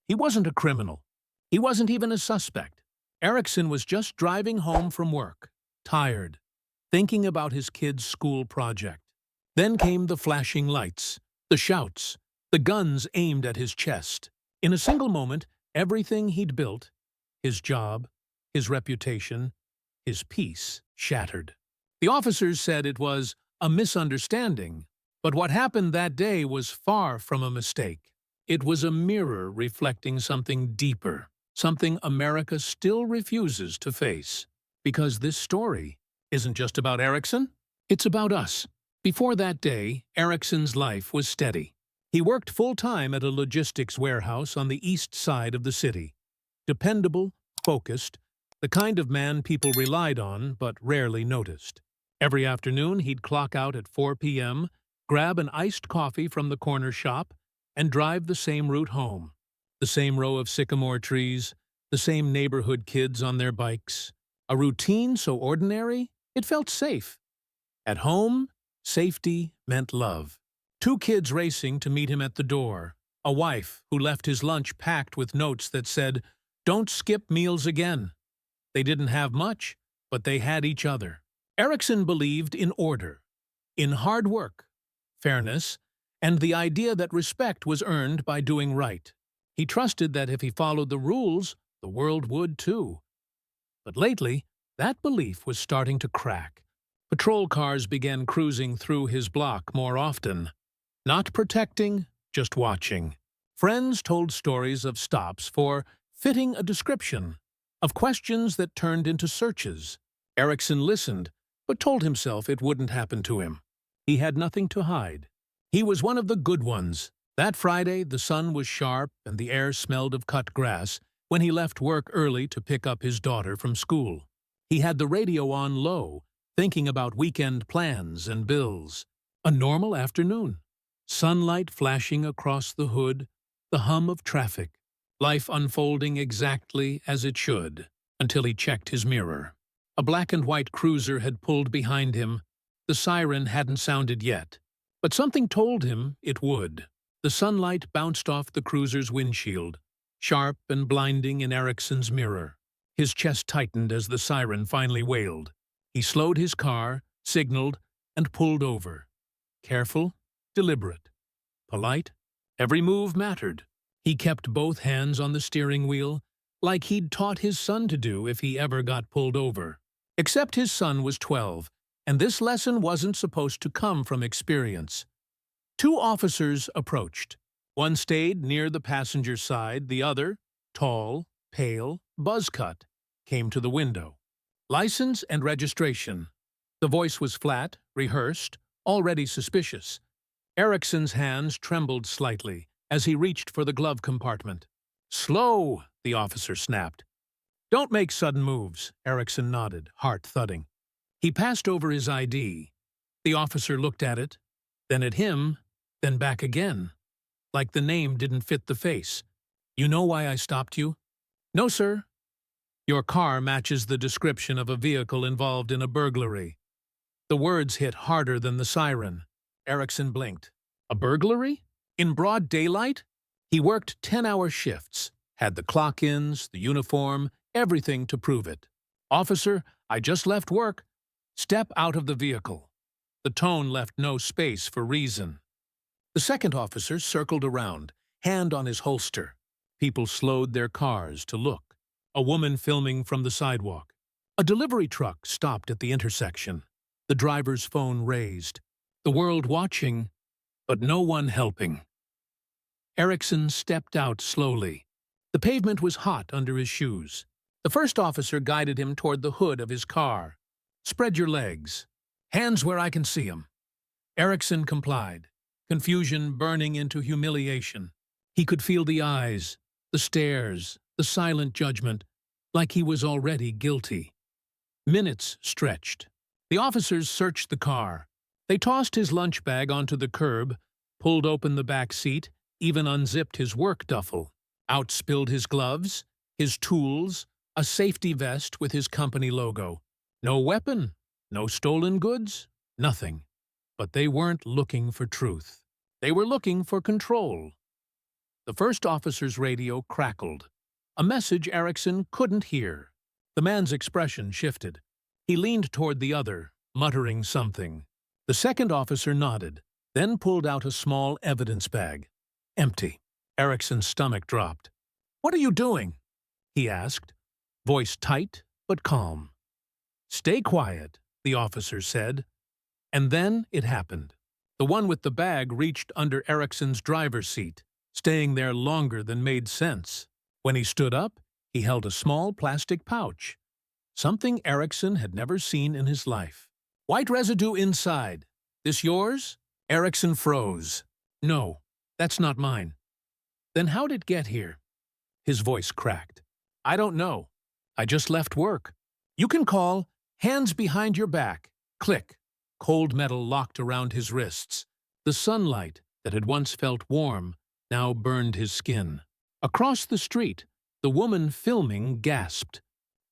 He wasn't a criminal. He wasn't even a suspect. Erickson was just driving home from work, tired, thinking about his kid's school project. Then came the flashing lights, the shouts, the guns aimed at his chest. In a single moment, everything he'd built, his job, his reputation, his peace, shattered. The officers said it was a misunderstanding, but what happened that day was far from a mistake. It was a mirror reflecting something deeper, something America still refuses to face. Because this story isn't just about Erickson, it's about us. Before that day, Erickson's life was steady. He worked full-time at a logistics warehouse on the east side of the city. Dependable, focused, the kind of man people relied on but rarely noticed. Every afternoon, he'd clock out at 4 p.m., grab an iced coffee from the corner shop, and drive the same route home. The same row of sycamore trees, the same neighborhood kids on their bikes. A routine so ordinary, it felt safe. At home, safety meant love. 2 kids racing to meet him at the door. A wife who left his lunch packed with notes that said, "Don't skip meals again." They didn't have much, but they had each other. Erickson believed in order, in hard work, fairness, and the idea that respect was earned by doing right. He trusted that if he followed the rules, the world would too. But lately, that belief was starting to crack. Patrol cars began cruising through his block more often. Not protecting, just watching. Friends told stories of stops for fitting a description, of questions that turned into searches. Erickson listened, but told himself it wouldn't happen to him. He had nothing to hide. He was one of the good ones. That Friday, the sun was sharp and the air smelled of cut grass when he left work early to pick up his daughter from school. He had the radio on low, thinking about weekend plans and bills. A normal afternoon. Sunlight flashing across the hood, the hum of traffic. Life unfolding exactly as it should, until he checked his mirror. A black and white cruiser had pulled behind him. The siren hadn't sounded yet, but something told him it would. The sunlight bounced off the cruiser's windshield, sharp and blinding in Erickson's mirror. His chest tightened as the siren finally wailed. He slowed his car, signaled, and pulled over. Careful, deliberate, polite. Every move mattered. He kept both hands on the steering wheel, like he'd taught his son to do if he ever got pulled over. Except his son was 12, and this lesson wasn't supposed to come from experience. 2 officers approached. One stayed near the passenger side, the other, tall, pale, buzz-cut, came to the window. License and registration. The voice was flat, rehearsed, already suspicious. Erickson's hands trembled slightly as he reached for the glove compartment. "Slow," the officer snapped. "Don't make sudden moves," Erickson nodded, heart thudding. He passed over his ID. The officer looked at it, then at him, then back again, like the name didn't fit the face. "You know why I stopped you?" "No, sir." "Your car matches the description of a vehicle involved in a burglary." The words hit harder than the siren. Erickson blinked. A burglary? In broad daylight? He worked 10-hour shifts, had the clock-ins, the uniform, everything to prove it. "Officer, I just left work." "Step out of the vehicle." The tone left no space for reason. The second officer circled around, hand on his holster. People slowed their cars to look. A woman filming from the sidewalk. A delivery truck stopped at the intersection. The driver's phone raised. The world watching, but no one helping. Erickson stepped out slowly. The pavement was hot under his shoes. The first officer guided him toward the hood of his car. "Spread your legs. Hands where I can see 'em." Erickson complied, confusion burning into humiliation. He could feel the eyes, the stares, the silent judgment, like he was already guilty. Minutes stretched. The officers searched the car. They tossed his lunch bag onto the curb, pulled open the back seat, even unzipped his work duffel. Out spilled his gloves, his tools, a safety vest with his company logo. No weapon, no stolen goods, nothing. But they weren't looking for truth. They were looking for control. The first officer's radio crackled. A message Erickson couldn't hear. The man's expression shifted. He leaned toward the other, muttering something. The second officer nodded, then pulled out a small evidence bag. Empty. Erickson's stomach dropped. "What are you doing?" he asked, voice tight but calm. "Stay quiet," the officer said. And then it happened. The one with the bag reached under Erickson's driver's seat, staying there longer than made sense. When he stood up, he held a small plastic pouch, something Erickson had never seen in his life. "White residue inside. This yours?" Erickson froze. "No, that's not mine." "Then how'd it get here?" His voice cracked. "I don't know. I just left work." "You can call. Hands behind your back." Click. Cold metal locked around his wrists. The sunlight that had once felt warm now burned his skin. Across the street, the woman filming gasped.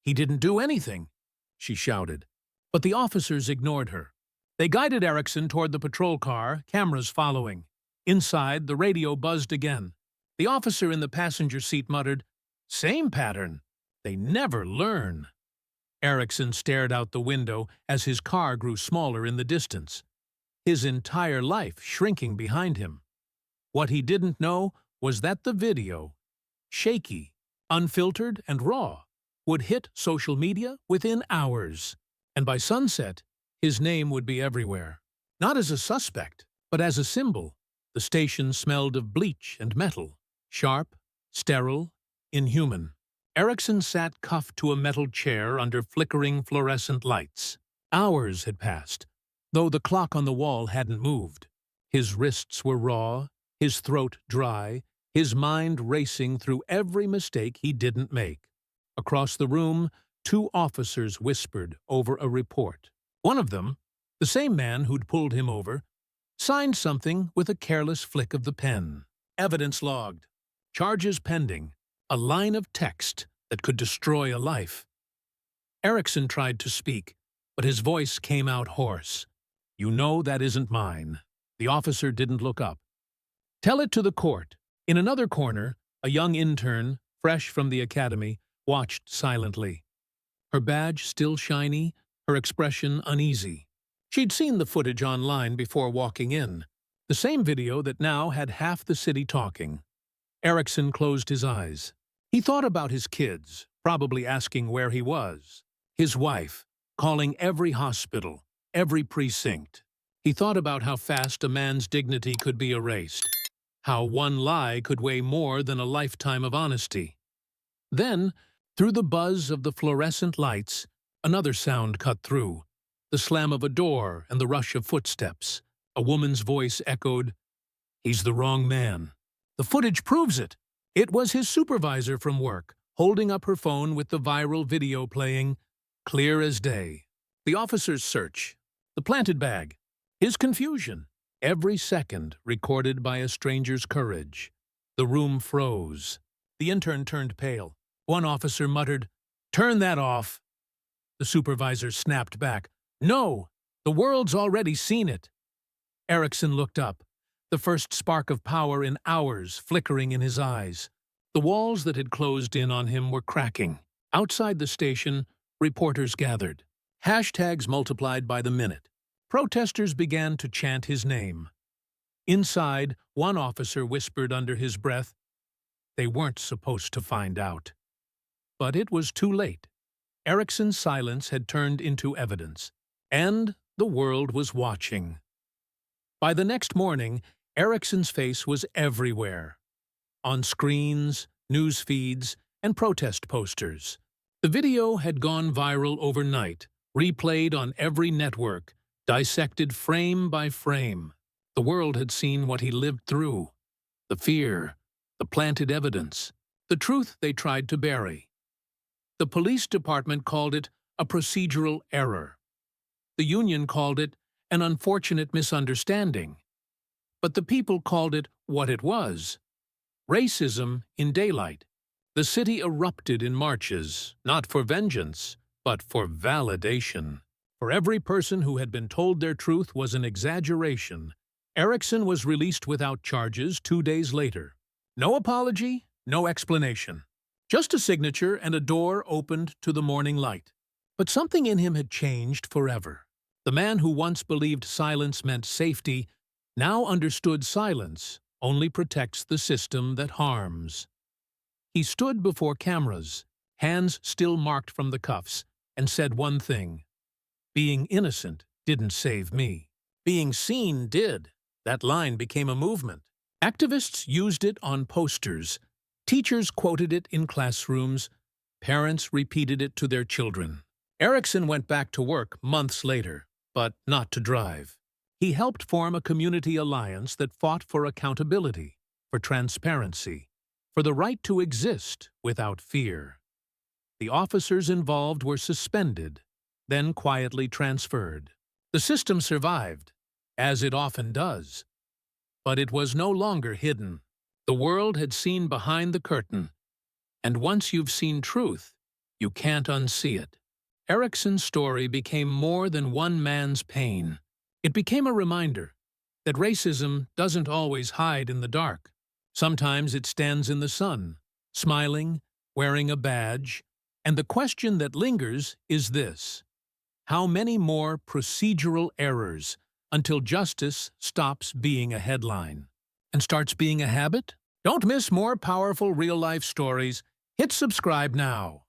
"He didn't do anything," she shouted. But the officers ignored her. They guided Erickson toward the patrol car, cameras following. Inside, the radio buzzed again. The officer in the passenger seat muttered, "Same pattern. They never learn." Erickson stared out the window as his car grew smaller in the distance, his entire life shrinking behind him. What he didn't know was that the video, shaky, unfiltered, and raw, would hit social media within hours. And by sunset, his name would be everywhere. Not as a suspect, but as a symbol. The station smelled of bleach and metal, sharp, sterile, inhuman. Erickson sat cuffed to a metal chair under flickering fluorescent lights. Hours had passed, though the clock on the wall hadn't moved. His wrists were raw, his throat dry, his mind racing through every mistake he didn't make. Across the room, two officers whispered over a report. One of them, the same man who'd pulled him over, signed something with a careless flick of the pen. Evidence logged. Charges pending. A line of text that could destroy a life. Erickson tried to speak, but his voice came out hoarse. "You know that isn't mine." The officer didn't look up. "Tell it to the court." In another corner, a young intern, fresh from the academy, watched silently. Her badge still shiny, her expression uneasy. She'd seen the footage online before walking in, the same video that now had half the city talking. Erickson closed his eyes. He thought about his kids, probably asking where he was. His wife, calling every hospital, every precinct. He thought about how fast a man's dignity could be erased, how one lie could weigh more than a lifetime of honesty. Then, through the buzz of the fluorescent lights, another sound cut through, the slam of a door and the rush of footsteps. A woman's voice echoed, "He's the wrong man." The footage proves it. It was his supervisor from work, holding up her phone with the viral video playing, clear as day. The officer's search, the planted bag, his confusion, every second recorded by a stranger's courage. The room froze. The intern turned pale. One officer muttered, "Turn that off." The supervisor snapped back, "No, the world's already seen it." Erickson looked up, the first spark of power in hours flickering in his eyes. The walls that had closed in on him were cracking. Outside the station, reporters gathered. Hashtags multiplied by the minute. Protesters began to chant his name. Inside, one officer whispered under his breath, "They weren't supposed to find out." But it was too late. Erickson's silence had turned into evidence, and the world was watching. By the next morning, Erickson's face was everywhere. On screens, news feeds, and protest posters. The video had gone viral overnight, replayed on every network, dissected frame by frame. The world had seen what he lived through. The fear, the planted evidence, the truth they tried to bury. The police department called it a procedural error. The union called it an unfortunate misunderstanding. But the people called it what it was. Racism in daylight. The city erupted in marches, not for vengeance, but for validation. For every person who had been told their truth was an exaggeration, Erickson was released without charges 2 days later. No apology, no explanation. Just a signature and a door opened to the morning light. But something in him had changed forever. The man who once believed silence meant safety now understood silence only protects the system that harms. He stood before cameras, hands still marked from the cuffs, and said one thing: being innocent didn't save me. Being seen did. That line became a movement. Activists used it on posters. Teachers quoted it in classrooms. Parents repeated it to their children. Erickson went back to work months later, but not to drive. He helped form a community alliance that fought for accountability, for transparency, for the right to exist without fear. The officers involved were suspended, then quietly transferred. The system survived, as it often does. But it was no longer hidden. The world had seen behind the curtain, and once you've seen truth, you can't unsee it. Erickson's story became more than one man's pain. It became a reminder that racism doesn't always hide in the dark. Sometimes it stands in the sun, smiling, wearing a badge, and the question that lingers is this: how many more procedural errors until justice stops being a headline and starts being a habit? Don't miss more powerful real-life stories. Hit subscribe now.